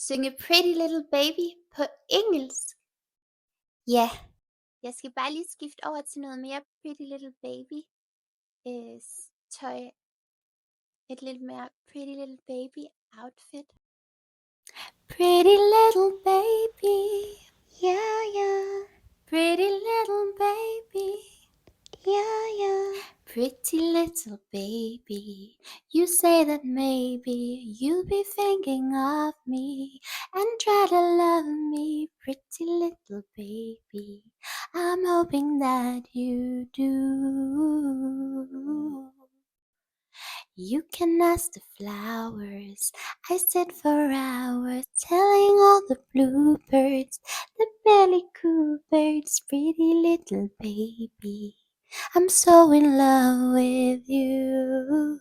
synge Pretty Little Baby på engelsk. Ja, jeg skal bare lige skifte over til noget mere Pretty Little Baby tøj. Et lidt mere Pretty Little Baby outfit. Pretty little baby, yeah, yeah. Pretty little baby, yeah, yeah. Pretty little baby, you say that maybe you'll be thinking of me and try to love me, pretty little baby. I'm hoping that you do. You can ask the flowers, I sit for hours telling all the bluebirds, the belly cool birds, pretty little baby, I'm so in love with you.